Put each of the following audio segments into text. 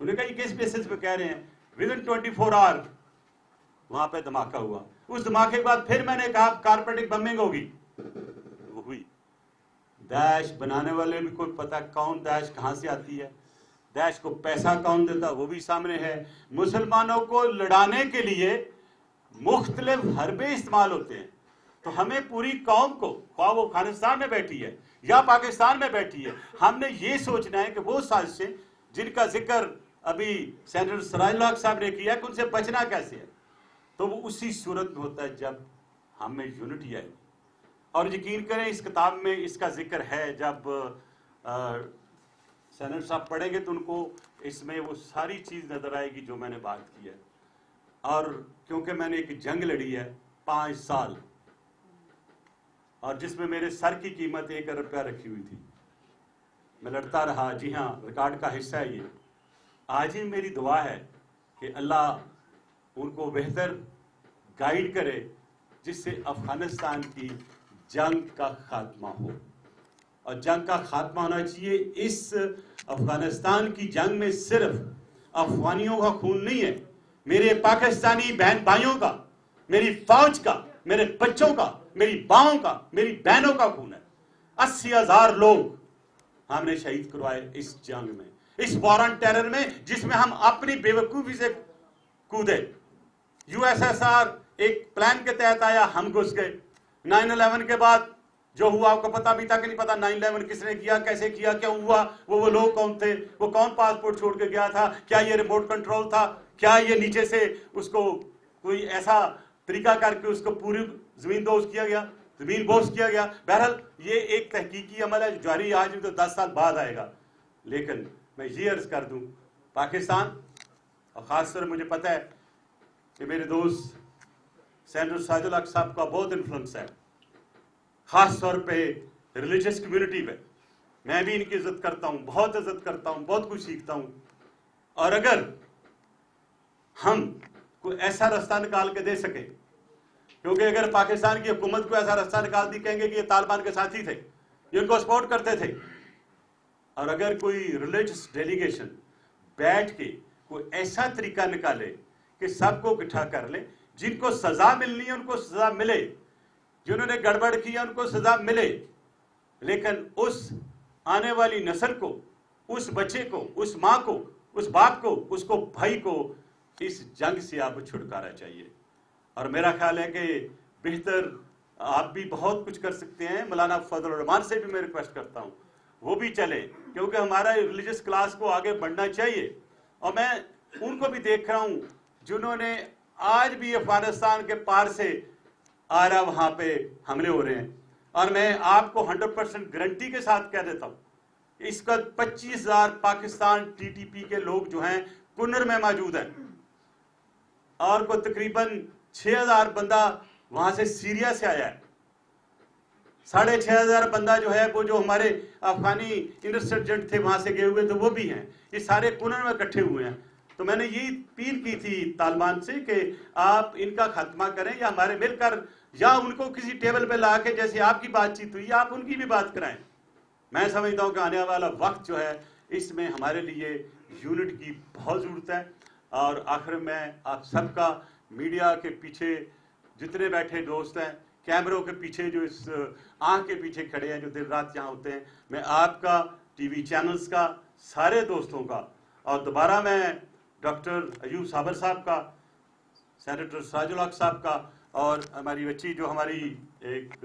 انہوں نے کہا یہ کس بیسس پہ کہہ رہے ہیں؟ ودن 24 آور وہاں پہ دھماکہ ہوا. اس دھماکے کے بعد پھر میں نے کہا کارپیٹنگ بمبنگ ہوگی، وہ ہوئی. داعش بنانے والے بھی کوئی پتہ کون داعش کہاں سے آتی ہے، داعش کو پیسہ کون دیتا وہ بھی سامنے ہے. مسلمانوں کو لڑانے کے لیے مختلف حربے استعمال ہوتے ہیں. تو ہمیں پوری قوم کو، خواہ وہ افغانستان میں بیٹھی ہے یا پاکستان میں بیٹھی ہے، ہم نے یہ سوچنا ہے کہ وہ سازشیں جن کا ذکر ابھی سینیٹر سراج الحق صاحب نے کیا کہ ان سے بچنا کیسے ہے، تو وہ اسی صورت میں ہوتا ہے جب ہم میں یونٹی آئے. اور یقین کریں اس کتاب میں اس کا ذکر ہے. جب سینیٹر صاحب پڑھیں گے تو ان کو اس میں وہ ساری چیز نظر آئے گی جو میں نے بات کی ہے. اور کیونکہ میں نے ایک جنگ لڑی ہے 5 سال، اور جس میں میرے سر کی قیمت 1 ارب روپیہ رکھی ہوئی تھی، میں لڑتا رہا. جی ہاں، ریکارڈ کا حصہ ہے یہ. آج ہی میری دعا ہے کہ اللہ ان کو بہتر گائیڈ کرے جس سے افغانستان کی جنگ کا خاتمہ ہو. اور جنگ کا خاتمہ ہونا چاہیے. اس افغانستان کی جنگ میں صرف افغانیوں کا خون نہیں ہے، میرے پاکستانی بہن بھائیوں کا، میری فوج کا، میرے بچوں کا، میری باؤں کا، میری بہنوں کا خون ہے. 80,000 لوگ ہم نے شہید کروائے اس جنگ میں، اس وار آن ٹیرر میں، جس میں ہم اپنی بے وقوفی سے کودے. USSR ایک پلان کے تحت آیا، ہم گھس گئے. 9/11 کے بعد جو ہوا آپ کو پتا بھی تھا کہ نہیں پتا 9/11 کس نے کیا، کیسے کیا، کیا ہوا، وہ لوگ کون تھے، وہ کون پاسپورٹ چھوڑ کے گیا تھا، کیا یہ ریموٹ کنٹرول تھا، کیا یہ نیچے سے اس کو کوئی ایسا طریقہ کر کے اس کو پوری زمین دوز کیا گیا، زمین بوس کیا گیا. بہرحال یہ ایک تحقیقی عمل ہے جاری، آج بھی تو 10 سال بعد آئے گا. لیکن میں یہ عرض کر دوں، پاکستان، اور خاص طور مجھے پتہ ہے کہ میرے دوست سینیٹر سراج الحق صاحب کا بہت انفلوئنس ہے، خاص طور پہ ریلیجس کمیونٹی پہ. میں بھی ان کی عزت کرتا ہوں، بہت عزت کرتا ہوں، بہت کچھ سیکھتا ہوں. اور اگر ہم کوئی ایسا رستہ نکال کے دے سکے، کیونکہ اگر پاکستان کی حکومت کو ایسا رستہ نکال دی، کہیں گے کہ یہ طالبان کے ساتھی تھے، یہ ان کو سپورٹ کرتے تھے. اور اگر کوئی ریلیجس ڈیلیگیشن بیٹھ کے کوئی ایسا طریقہ نکالے کہ سب کو اکٹھا کر لے، جن کو سزا ملنی ہے ان کو سزا ملے، جنہوں نے گڑبڑ کیا ان کو سزا ملے، لیکن اس آنے والی نسل کو، اس بچے کو، اس ماں کو، اس باپ کو، اس کو بھائی کو اس جنگ سے آپ چھٹکارا چاہیے. اور میرا خیال ہے کہ بہتر آپ بھی بہت کچھ کر سکتے ہیں. مولانا فضل الرحمان سے بھی میں ریکویسٹ کرتا ہوں وہ بھی چلے، کیونکہ ہمارا ریلیجس کلاس کو آگے بڑھنا چاہیے. اور میں ان کو بھی دیکھ رہا ہوں جنہوں نے آج بھی افغانستان کے پار سے آ رہا وہاں پہ حملے ہو رہے ہیں. اور میں آپ کو 100% گارنٹی کے ساتھ کہہ دیتا ہوں، اس کا 25,000 پاکستان TTP کے لوگ جو ہیں کنر میں موجود ہیں، اور کو تقریباً 6,000 بندہ وہاں سے سیریا سے آیا ہے. 6,500 بندہ جو ہے وہ جو ہمارے افغانی انسرجنٹ تھے وہاں سے گئے ہوئے تو وہ بھی ہیں. یہ سارے کنر میں اکٹھے ہوئے ہیں. تو میں نے یہ اپیل کی تھی طالبان سے کہ آپ ان کا خاتمہ کریں، یا ہمارے مل کر، یا ان کو کسی ٹیبل پہ لا کے جیسے آپ کی بات چیت ہوئی آپ ان کی بھی بات کرائیں. میں سمجھتا ہوں کہ آنے والا وقت جو ہے اس میں ہمارے لیے یونٹ کی بہت ضرورت ہے. اور آخر میں آپ سب کا، میڈیا کے پیچھے جتنے بیٹھے دوست ہیں، کیمروں کے پیچھے جو اس آنکھ کے پیچھے کھڑے ہیں، جو دن رات یہاں ہوتے ہیں، میں آپ کا، ٹی وی چینلز کا، سارے دوستوں کا، اور دوبارہ میں ڈاکٹر ایوب صابر صاحب کا، سینیٹر سراج الحق صاحب کا، اور ہماری بچی جو ہماری ایک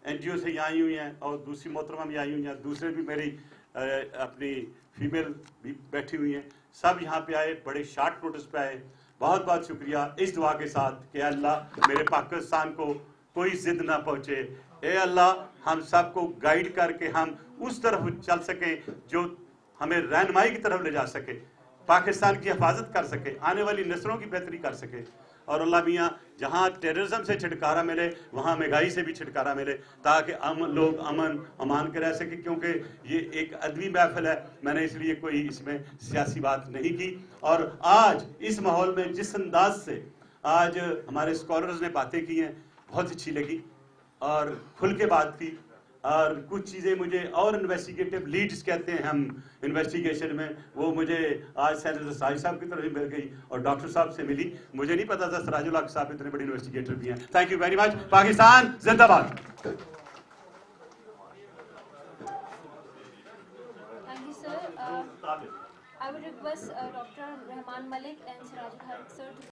NGO سے یہاں آئی ہوئی ہیں، اور دوسری محترمہ بھی آئی ہوئی ہیں، دوسرے بھی میری اپنی فیمیل بھی بیٹھی ہوئی ہیں، سب یہاں پہ آئے، بڑے شارٹ نوٹس پہ آئے. بہت بہت شکریہ. اس دعا کے ساتھ کہ اللہ میرے پاکستان کو کوئی ضد نہ پہنچے. اے اللہ ہم سب کو گائیڈ کر کے ہم اس طرف چل سکیں جو ہمیں رہنمائی کی طرف لے جا سکے، پاکستان کی حفاظت کر سکے، آنے والی نسلوں کی بہتری کر سکے. اور اللہ میاں جہاں ٹیررزم سے چھٹکارا ملے وہاں مہنگائی سے بھی چھٹکارا ملے، تاکہ لوگ امن امان کے رہ سکے. کیونکہ یہ ایک ادبی محفل ہے، میں نے اس لیے کوئی اس میں سیاسی بات نہیں کی. اور آج اس ماحول میں جس انداز سے آج ہمارے اسکالرز نے باتیں کی ہیں بہت اچھی لگی، اور کھل کے بات کی. اور کچھ چیزیں مجھے اور انویسٹیگیٹو لیڈز کہتے ہیں ہم انویسٹیگیشن میں، وہ مجھے آج سینیٹر ساجد صاحب کی طرف بھی مل گئی اور ڈاکٹر صاحب سے ملی. مجھے نہیں پتا تھا سراج الحق صاحب اتنے بڑے انویسٹیگیٹر بھی ہیں. Thank you very much. Pakistan زندہ باد. Thank you, sir. I would request Dr. Rahman Malik and Siraj Haq, sir, to